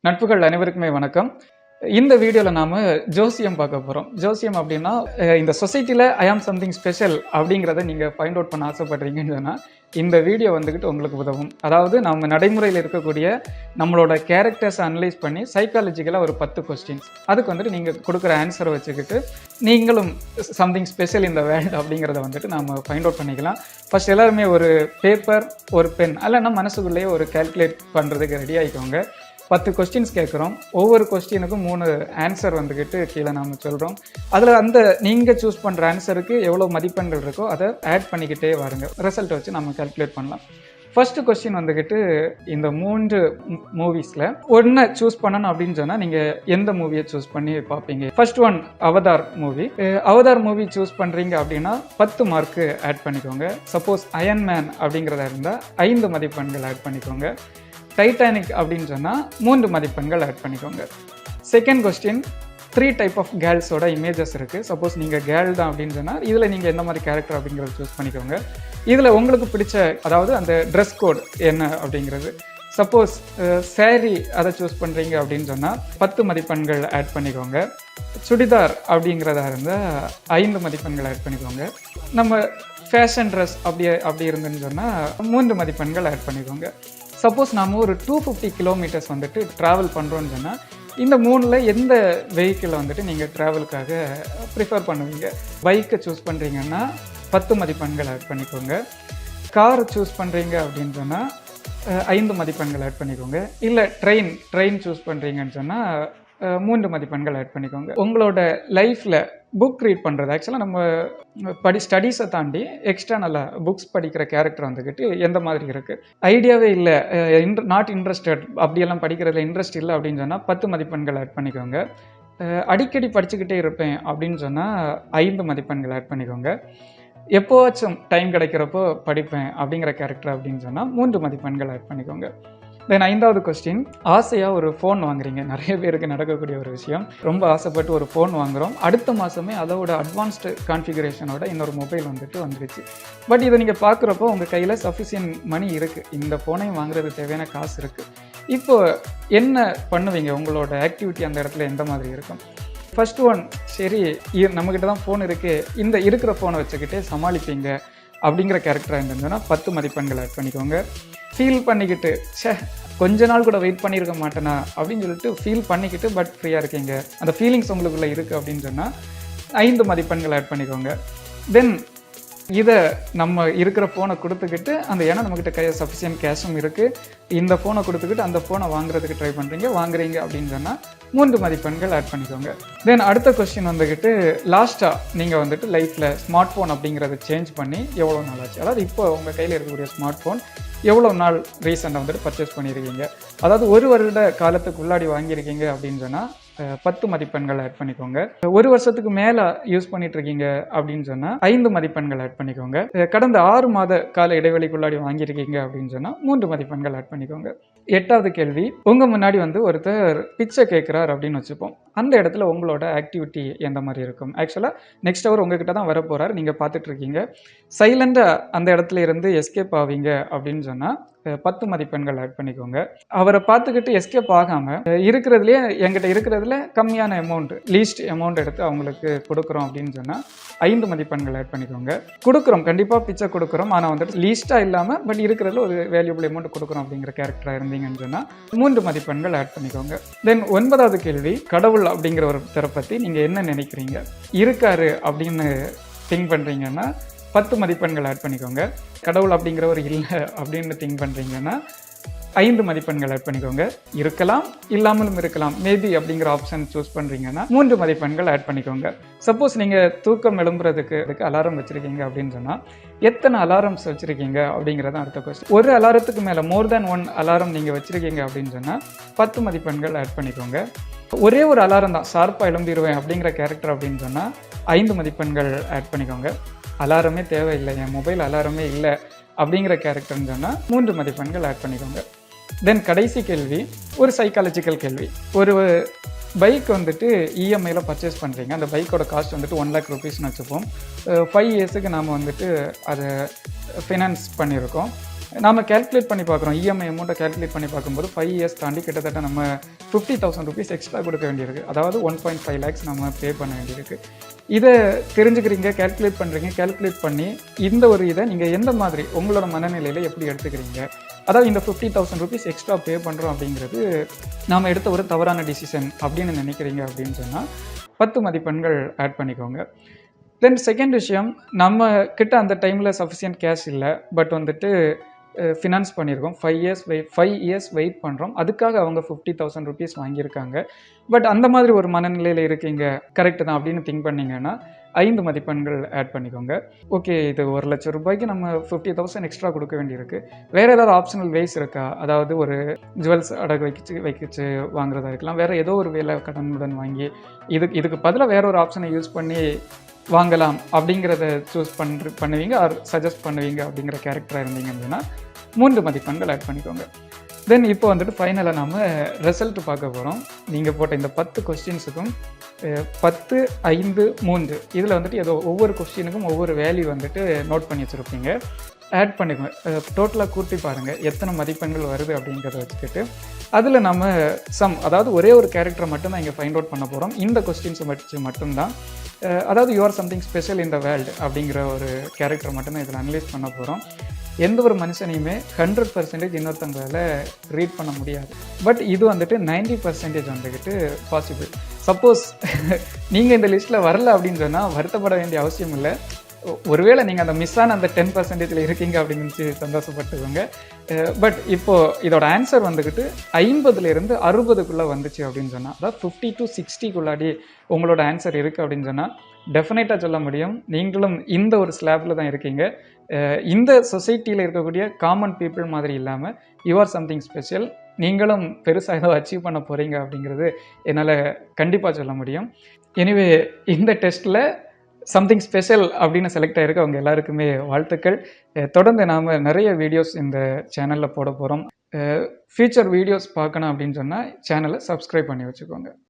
நட்புகள் அனைவருக்குமே வணக்கம். இந்த வீடியோல நாம ஜோசியம் பார்க்க போறோம். ஜோசியம் அப்படின்னா இந்த சொசைட்டில ஐ ஆம் சம்திங் ஸ்பெஷல் அப்படிங்கிறத நீங்க ஃபைண்ட் அவுட் பண்ண ஆசைப்படுறீங்கன்னு சொன்னா இந்த வீடியோ வந்துகிட்டு உங்களுக்கு உதவும். அதாவது நம்ம நடைமுறையில் இருக்கக்கூடிய நம்மளோட கேரக்டர்ஸ் அனலைஸ் பண்ணி சைக்காலஜிக்கலாக ஒரு 10 கொஸ்டின்ஸ் அதுக்கு வந்துட்டு நீங்கள் கொடுக்குற ஆன்சரை வச்சுக்கிட்டு நீங்களும் சம்திங் ஸ்பெஷல் இந்த வேர்ல்டு அப்படிங்கிறத வந்துட்டு நம்ம ஃபைண்ட் அவுட் பண்ணிக்கலாம். ஃபர்ஸ்ட் எல்லாருமே ஒரு பேப்பர் ஒரு பென் இல்லைன்னா மனசுக்குள்ளேயே ஒரு கால்குலேட் பண்ணுறதுக்கு ரெடி ஆகிக்கோங்க. 10 கொஸ்டின்ஸ் கேட்குறோம். ஒவ்வொரு கொஸ்டினுக்கும் 3 ஆன்சர் வந்துக்கிட்டு கீழே நாம் சொல்கிறோம். அதில் அந்த நீங்கள் சூஸ் பண்ணுற ஆன்சருக்கு எவ்வளோ மதிப்பெண்கள் இருக்கோ அதை ஆட் பண்ணிக்கிட்டே வாருங்க. ரிசல்ட்டை வச்சு நம்ம கால்குலேட் பண்ணலாம். ஃபர்ஸ்ட் கொஸ்டின் வந்துக்கிட்டு இந்த 3 மூவிஸில் ஒன்றை சூஸ் பண்ணணும் அப்படின்னு சொன்னால் நீங்கள் எந்த மூவியை சூஸ் பண்ணி பார்ப்பீங்க? First one Avatar movie. Avatar movie choose பண்ணுறீங்க அப்படின்னா 10 மார்க்கு ஆட் பண்ணிக்கோங்க. சப்போஸ் அயன்மேன் அப்படிங்கிறதா இருந்தால் 5 மதிப்பெண்கள் ஆட் பண்ணிக்கோங்க. டைட்டானிக் அப்படின்னு சொன்னால் 3 மதிப்பெண்கள் ஆட் பண்ணிக்கோங்க. செகண்ட் கொஸ்டின் 3 டைப் ஆஃப் கேர்ள்ஸோட இமேஜஸ் இருக்குது. சப்போஸ் நீங்கள் கேர்ள் தான் அப்படின்னு சொன்னால் இதில் நீங்கள் எந்த மாதிரி கேரக்டர் அப்படிங்கிறத சூஸ் பண்ணிக்கோங்க. இதில் உங்களுக்கு பிடிச்ச அதாவது அந்த ட்ரெஸ் கோட் என்ன அப்படிங்கிறது. சப்போஸ் சேரீ அதை சூஸ் பண்ணுறீங்க அப்படின்னு சொன்னால் 10 மதிப்பெண்கள் ஆட் பண்ணிக்கோங்க. சுடிதார் அப்படிங்கிறதா இருந்தால் 5 மதிப்பெண்கள் ஆட் பண்ணிக்கோங்க. நம்ம ஃபேஷன் ட்ரெஸ் அப்படி இருந்துன்னு சொன்னால் 3 மதிப்பெண்கள் ஆட் பண்ணிக்கோங்க. சப்போஸ் நாம் ஒரு 250 கிலோமீட்டர்ஸ் வந்துட்டு ட்ராவல் பண்ணுறோன்னு சொன்னால் இந்த 3ல் எந்த வெஹிக்கிளை வந்துட்டு நீங்கள் ட்ராவலுக்காக ப்ரிஃபர் பண்ணுவீங்க? பைக்கை சூஸ் பண்ணுறீங்கன்னா 10 மதிப்பெண்கள் ஆட் பண்ணிக்கோங்க. கார் சூஸ் பண்ணுறீங்க அப்படின்னு சொன்னால் 5 மதிப்பெண்கள் ஆட் பண்ணிக்கோங்க. இல்லை ட்ரெயின் சூஸ் பண்ணுறீங்கன்னு சொன்னால் 3 மதிப்பெண்கள் ஆட் பண்ணிக்கோங்க. உங்களோட லைஃப்பில் புக் ரீட் பண்ணுறது ஆக்சுவலாக நம்ம ஸ்டடீஸை தாண்டி எக்ஸ்டர்னலாக புக்ஸ் படிக்கிற கேரக்டர் வந்துக்கிட்டு எந்த மாதிரி இருக்குது? ஐடியாவே இல்லை, நாட் இன்ட்ரெஸ்டட், அப்படியெல்லாம் படிக்கிறதுல இன்ட்ரெஸ்ட் இல்லை அப்படின்னு சொன்னால் 10 மதிப்பெண்கள் ஆட் பண்ணிக்கோங்க. அடிக்கடி படிச்சுக்கிட்டே இருப்பேன் அப்படின்னு சொன்னால் 5 மதிப்பெண்கள் ஆட் பண்ணிக்கோங்க. எப்போவாச்சும் டைம் கிடைக்கிறப்போ படிப்பேன் அப்படிங்கிற கேரக்டர் அப்படின்னு சொன்னால் 3 மதிப்பெண்கள் ஆட் பண்ணிக்கோங்க. தென் 5வது கொஸ்டின், ஆசையாக ஒரு ஃபோன் வாங்குறீங்க. நிறைய பேருக்கு நடக்கக்கூடிய ஒரு விஷயம். ரொம்ப ஆசைப்பட்டு ஒரு ஃபோன் வாங்குகிறோம். அடுத்த மாதமே அதோட அட்வான்ஸ்டு கான்ஃபிகரேஷனோட இன்னொரு மொபைல் வந்துருச்சு. பட் இதை நீங்கள் பார்க்குறப்போ உங்கள் கையில் சஃபிஷியன்ட் மணி இருக்குது, இந்த ஃபோனையும் வாங்குறதுக்கு தேவையான காசு இருக்குது. இப்போ என்ன பண்ணுவீங்க? உங்களோட ஆக்டிவிட்டி அந்த இடத்துல எந்த மாதிரி இருக்கும்? ஃபர்ஸ்ட் ஒன், சரி நம்மக்கிட்ட தான் ஃபோன் இருக்குது, இந்த இருக்கிற ஃபோனை வச்சுக்கிட்டே சமாளிப்பீங்க அப்படிங்கிற கேரக்டராக இருந்ததுன்னா 10 மதிப்பெண்கள் ஆட் பண்ணிக்கோங்க. ஃபீல் பண்ணிக்கிட்டு கொஞ்ச நாள் கூட வெயிட் பண்ணியிருக்க மாட்டேனா அப்படின்னு சொல்லிட்டு ஃபீல் பண்ணிக்கிட்டு பட் ஃப்ரீயாக இருக்கீங்க, அந்த ஃபீலிங்ஸ் உங்களுக்குள்ளே இருக்குது அப்படின்னு சொன்னால் 5 மதிப்பெண்கள் ஆட் பண்ணிக்கோங்க. தென் இதை நம்ம இருக்கிற ஃபோனை கொடுத்துக்கிட்டு அந்த ஏன்னா நம்மக்கிட்ட சஃபிஷியன்ட் கேஷும் இருக்குது, இந்த ஃபோனை கொடுத்துக்கிட்டு அந்த ஃபோனை வாங்குறதுக்கு ட்ரை வாங்குறீங்க அப்படின்னு சொன்னால் 3 மதிப்பெண்கள் ஆட் பண்ணிக்கோங்க. தென் அடுத்த கொஸ்டின் வந்துக்கிட்டு லாஸ்ட்டாக நீங்கள் வந்துட்டு லைஃப்பில் ஸ்மார்ட் ஃபோன் அப்படிங்கிறத சேஞ்ச் பண்ணி எவ்வளோ நாள் ஆச்சு? அதாவது இப்போ உங்கள் கையில் இருக்கக்கூடிய ஸ்மார்ட் ஃபோன் எவ்வளோ நாள் ரீசெண்டாக வந்துட்டு பர்ச்சேஸ் பண்ணியிருக்கீங்க? அதாவது 1 வருட காலத்துக்கு உள்ளாடி வாங்கியிருக்கீங்க அப்படின்னு சொன்னால் 10 மதிப்பெண்கள் ஆட் பண்ணிக்கோங்க. 1 வருஷத்துக்கு மேலே யூஸ் பண்ணிட்டு இருக்கீங்க அப்படின்னு சொன்னால் 5 மதிப்பெண்கள் ஆட் பண்ணிக்கோங்க. கடந்த 6 மாத கால இடைவெளிக்குள்ளாடி வாங்கியிருக்கீங்க அப்படின்னு சொன்னால் 3 மதிப்பெண்கள் ஆட் பண்ணிக்கோங்க. 8வது கேள்வி, உங்கள் முன்னாடி ஒருத்தர் பிச்சை கேட்குறார் அப்படின்னு வச்சுப்போம். அந்த இடத்துல உங்களோட ஆக்டிவிட்டி எந்த மாதிரி இருக்கும்? ஆக்சுவலாக நெக்ஸ்ட் அவர் உங்ககிட்ட தான் வரப்போகிறார், நீங்கள் பார்த்துட்டு இருக்கீங்க. சைலண்டாக அந்த இடத்துல இருந்து எஸ்கேப் ஆவீங்க அப்படின்னு சொன்னால் 10 மதிப்பெண்கள் ஆட் பண்ணிக்கோங்க. அவரை பார்த்துக்கிட்டு எஸ்கேப் ஆகாமல் இருக்கிறதுலே என்கிட்ட இருக்கிறதுல கம்மியான அமௌண்ட், லீஸ்ட் அமௌண்ட் எடுத்து அவங்களுக்கு கொடுக்குறோம் அப்படின்னு சொன்னால் 5 மதிப்பெண்கள் ஆட் பண்ணிக்கோங்க. கொடுக்குறோம், கண்டிப்பாக பிச்சை கொடுக்குறோம், ஆனால் வந்துட்டு லீஸ்ட்டாக இல்லாமல் பட் இருக்கிறதுல ஒரு வேல்யூபிள் அமௌண்ட் கொடுக்குறோம் அப்படிங்கிற கேரக்டராக இருந்தீங்கன்னு சொன்னால் 3 மதிப்பெண்கள் ஆட் பண்ணிக்கோங்க. தென் 9வது கேள்வி, கடவுள் அப்படிங்கிற ஒருத்தரை பற்றி நீங்கள் என்ன நினைக்கிறீங்க? இருக்காரு அப்படின்னு திங்க் பண்ணுறீங்கன்னா 10 மதிப்பெண்கள் ஆட் பண்ணிக்கோங்க. கடவுள் அப்படிங்கிறவர் இல்லை அப்படின்னு திங்க் பண்ணுறீங்கன்னா 5 மதிப்பெண்கள் ஆட் பண்ணிக்கோங்க. இருக்கலாம், இல்லாமலும் இருக்கலாம், மேபி அப்படிங்கிற ஆப்ஷன் சூஸ் பண்ணுறீங்கன்னா 3 மதிப்பெண்கள் ஆட் பண்ணிக்கோங்க. சப்போஸ் நீங்கள் தூக்கம் எழும்புறதுக்கு அலாரம் வச்சுருக்கீங்க அப்படின்னு சொன்னால் எத்தனை அலாரம்ஸ் வச்சுருக்கீங்க அப்படிங்கிறதான் அடுத்த கொஸ்டின். ஒரு அலாரத்துக்கு மேலே மோர் தேன் 1 அலாரம் நீங்கள் வச்சுருக்கீங்க அப்படின்னு சொன்னால் 10 மதிப்பெண்கள் ஆட் பண்ணிக்கோங்க. ஒரே ஒரு அலாரம் தான், ஷார்ப்பாக எழும்பிடுவேன் அப்படிங்கிற கேரக்டர் அப்படின்னு சொன்னால் 5 மதிப்பெண்கள் ஆட் பண்ணிக்கோங்க. அலாரமே தேவையில்லை, என் மொபைல் அலாரமே இல்லை அப்படிங்கிற கேரக்டர்னு சொன்னால் 3 மதிப்பெண்கள் ஆட் பண்ணிக்கோங்க. தென் கடைசி கேள்வி ஒரு சைக்காலஜிக்கல் கேள்வி. ஒரு பைக் வந்துட்டு இஎம்ஐயில் பர்ச்சேஸ் பண்ணுறீங்க, அந்த பைக்கோட காஸ்ட் வந்துட்டு 1 lakh rupeesனு வச்சுப்போம். 5 இயர்ஸுக்கு நாம் வந்துட்டு அதை ஃபினான்ஸ் பண்ணியிருக்கோம். நாம கால்குலேட் பண்ணி பார்க்குறோம். இஎம்ஐ அமௌண்ட்டை கால்குலேட் பண்ணி பார்க்கும்போது 5 இயர்ஸ் தாண்டி கிட்டத்தட்ட நம்ம 50,000 ருபீஸ் எக்ஸ்ட்ரா கொடுக்க வேண்டியிருக்கு. அதாவது 1.5 லேக்ஸ் நம்ம பே பண்ண வேண்டியிருக்கு. இதை தெரிஞ்சுக்கிறீங்க, கால்குலேட் பண்ணுறீங்க. கால்குலேட் பண்ணி இந்த ஒரு இதை நீங்கள் எந்த மாதிரி உங்களோட மனநிலையில் எப்படி எடுத்துக்கிறீங்க? அதாவது இந்த 50,000 ருபீஸ் எக்ஸ்ட்ரா பே பண்ணுறோம் அப்படிங்கிறது நாம் எடுத்த ஒரு தவறான டிசிஷன் அப்படின்னு நினைக்கிறீங்க அப்படின்னு சொன்னால் 10 மதிப்பெண்கள் ஆட் பண்ணிக்கோங்க. தென் செகண்ட் விஷயம், நம்ம கிட்ட அந்த டைமில் சஃபிஷியன்ட் கேஷ் இல்லை, பட் வந்துட்டு ஃபினான்ஸ் பண்ணியிருக்கோம். 5 இயர்ஸ் வெயிட் பண்ணுறோம். அதுக்காக அவங்க 50,000 ருபீஸ் வாங்கியிருக்காங்க. பட் அந்த மாதிரி ஒரு மனநிலையில் இருக்கீங்க, கரெக்டு தான் அப்படின்னு திங்க் பண்ணிங்கன்னா 5 மதிப்பெண்கள் ஆட் பண்ணிக்கோங்க. ஓகே, இது 1,00,000 ரூபாய்க்கு நம்ம 50,000 எக்ஸ்ட்ரா கொடுக்க வேண்டியிருக்கு. வேறு ஏதாவது ஆப்ஷனல் வேஸ் இருக்கா? அதாவது ஒரு ஜுவல்ஸ் அடகு வைக்கிச்சு வாங்குறதா இருக்கலாம். வேறு ஏதோ ஒரு வேலை கடனுடன் வாங்கி இதுக்கு பதிலாக வேற ஒரு ஆப்ஷனை யூஸ் பண்ணி வாங்கலாம் அப்படிங்கிறத சூஸ் பண்ணுவீங்க ஆர் சஜஸ்ட் பண்ணுவீங்க அப்படிங்கிற கேரக்டராக இருந்தீங்க அப்படின்னா 3 மதிப்பெண்கள் ஆட் பண்ணிக்கோங்க. தென் இப்போ வந்துட்டு ஃபைனலாக நாம் ரிசல்ட் பார்க்க போகிறோம். நீங்கள் போட்ட இந்த 10 கொஸ்டின்ஸுக்கும் 10, 5, 3 இதில் வந்துட்டு ஏதோ ஒவ்வொரு கொஸ்டினுக்கும் ஒவ்வொரு வேல்யூ வந்துட்டு நோட் பண்ணி வச்சுருப்பீங்க. ஆட் பண்ணிக்கோங்க. டோட்டலாக கூட்டி பாருங்கள் எத்தனை மதிப்பெண்கள் வருது அப்படிங்கிறத வச்சுக்கிட்டு அதில் நம்ம அதாவது ஒரே ஒரு கேரக்டரை மட்டும்தான் இங்கே ஃபைண்ட் அவுட் பண்ண போகிறோம். இந்த கொஸ்டின்ஸை வச்சு மட்டும்தான், அதாவது you or something special in the world அப்படிங்கிற ஒரு கேரக்டர் மட்டும்தான் இதில் அனலைஸ் பண்ண போகிறோம். எந்த ஒரு மனுஷனையுமே 100% இன்னொருத்தவங்களால ரீட் பண்ண முடியாது. பட் இது வந்துட்டு 90% வந்துக்கிட்டு பாசிபிள். சப்போஸ் நீங்கள் இந்த லிஸ்ட்டில் வரல அப்படின்னு சொன்னால் வருத்தப்பட வேண்டிய அவசியம் இல்லை. ஒருவேளை நீங்கள் அந்த மிஸ் ஆன அந்த 10% இருக்கீங்க அப்படின்னு சந்தோஷப்பட்டுக்கோங்க. பட் இப்போது இதோட ஆன்சர் வந்துக்கிட்டு 50லேருந்து 60க்குள்ளே வந்துச்சு அப்படின்னு சொன்னால், அதாவது 50 to 60க்குள்ளாடி உங்களோட ஆன்சர் இருக்குது அப்படின்னு சொன்னால் டெஃபினட்டாக சொல்ல முடியும் நீங்களும் இந்த ஒரு ஸ்லாப்பில் தான் இருக்கீங்க. இந்த சொசைட்டியில் இருக்கக்கூடிய காமன் பீப்புள் மாதிரி இல்லாமல் யூ ஆர் சம்திங் ஸ்பெஷல். நீங்களும் பெருசாக ஏதோ அச்சீவ் பண்ண போகிறீங்க அப்படிங்கிறது என்னால் கண்டிப்பாக சொல்ல முடியும். எனிவே இந்த டெஸ்ட்டில் சம்திங் ஸ்பெஷல் அப்படின்னு செலக்ட் ஆகிருக்கு அவங்க எல்லாருக்குமே வாழ்த்துக்கள். தொடர்ந்து நாம் நிறைய வீடியோஸ் இந்த சேனலில் போட போகிறோம். ஃபியூச்சர் வீடியோஸ் பார்க்கணும் அப்படின்னு சொன்னால் சேனலை சப்ஸ்கிரைப் பண்ணி வச்சுக்கோங்க.